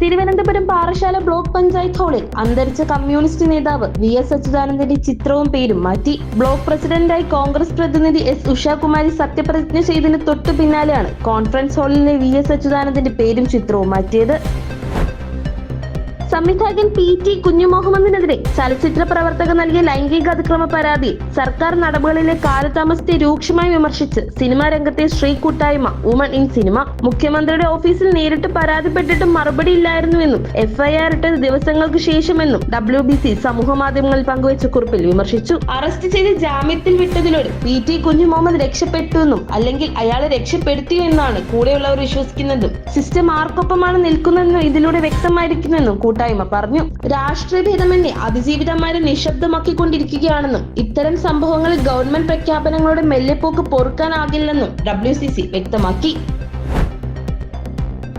Thiruvananthapuram Parassala block panchayat ഹാളിൽ അന്തരിച്ച communist നേതാവ് VS അച്യുതാനന്ദന്റെ ചിത്രവും പേരും മാറ്റി. ബ്ലോക്ക് പ്രസിഡന്റായി കോൺഗ്രസ് പ്രതിനിധി S ഉഷാകുമാരി സത്യപ്രതിജ്ഞ ചെയ്തതിന് തൊട്ടു പിന്നാലെയാണ് കോൺഫറൻസ് ഹാളിലെ VS അച്യുതാനന്ദന്റെ പേരും ചിത്രവും മാറ്റിയത്. സംവിധായകൻ PT കുഞ്ഞുമുഹമ്മദിനെതിരെ ചലച്ചിത്ര പ്രവർത്തകർ നൽകിയ ലൈംഗിക അതിക്രമ പരാതിയിൽ സർക്കാർ നടപടികളിലെ കാലതാമസത്തെ രൂക്ഷമായി വിമർശിച്ച് സിനിമാ രംഗത്തെ സ്ത്രീ കൂട്ടായ്മ വുമൺ ഇൻ സിനിമ മുഖ്യമന്ത്രിയുടെ ഓഫീസിൽ നേരിട്ട് പരാതിപ്പെട്ടിട്ടും മറുപടിയില്ലായിരുന്നുവെന്നും FIR ഇട്ട ദിവസങ്ങൾക്ക് ശേഷമെന്നും WBC സമൂഹ മാധ്യമങ്ങളിൽ പങ്കുവച്ച കുറിപ്പിൽ വിമർശിച്ചു. അറസ്റ്റ് ചെയ്ത് ജാമ്യത്തിൽ വിട്ടതിലൂടെ PT കുഞ്ഞുമുഹമ്മദ് രക്ഷപ്പെട്ടുവെന്നും അല്ലെങ്കിൽ അയാളെ രക്ഷപ്പെടുത്തിയോ എന്നാണ് കൂടെയുള്ളവർ വിശ്വസിക്കുന്നതും സിസ്റ്റം ആർക്കൊപ്പമാണ് നിൽക്കുന്നതെന്നും ഇതിലൂടെ വ്യക്തമായിരിക്കുമെന്നും കൂട്ടായ്മ പറഞ്ഞു. രാഷ്ട്രീയ ഭേദമന്യേ അതിജീവിതന്മാരെ നിശബ്ദമാക്കിക്കൊണ്ടിരിക്കുകയാണെന്നും ഇത്തരം സംഭവങ്ങളിൽ ഗവൺമെന്റ് പ്രഖ്യാപനങ്ങളുടെ മെല്ലെപ്പോക്ക് പൊറുക്കാനാകില്ലെന്നും WCC വ്യക്തമാക്കി.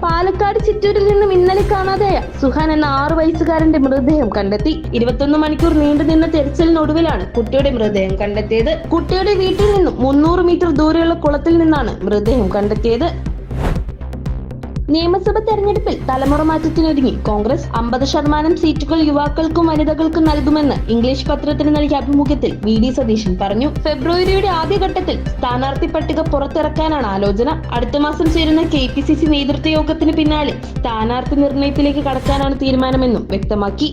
പാലക്കാട് ചിറ്റൂരിൽ നിന്നും ഇന്നലെ കാണാതായ സുഹാൻ എന്ന 6 വയസ്സുകാരന്റെ മൃതദേഹം കണ്ടെത്തി. 21 മണിക്കൂർ നീണ്ടുനിന്ന തെരച്ചിലിനൊടുവിലാണ് കുട്ടിയുടെ മൃതദേഹം കണ്ടെത്തിയത്. കുട്ടിയുടെ വീട്ടിൽ നിന്നും 300 മീറ്റർ ദൂരെയുള്ള കുളത്തിൽ നിന്നാണ് മൃതദേഹം കണ്ടെത്തിയത്. നിയമസഭ തെരഞ്ഞെടുപ്പിൽ തലമുറ മാറ്റത്തിനൊരുങ്ങി കോൺഗ്രസ്. 50% സീറ്റുകൾ യുവാക്കൾക്കും വനിതകൾക്കും നൽകുമെന്ന് ഇംഗ്ലീഷ് പത്രത്തിന് നൽകിയ അഭിമുഖത്തിൽ VD സതീശൻ പറഞ്ഞു. ഫെബ്രുവരിയുടെ ആദ്യഘട്ടത്തിൽ സ്ഥാനാർത്ഥി പട്ടിക പുറത്തിറക്കാനാണ് ആലോചന. അടുത്ത മാസം ചേരുന്ന KPCC നേതൃത്വ യോഗത്തിന് പിന്നാലെ സ്ഥാനാർത്ഥി നിർണയത്തിലേക്ക് കടക്കാനാണ് തീരുമാനമെന്നും വ്യക്തമാക്കി.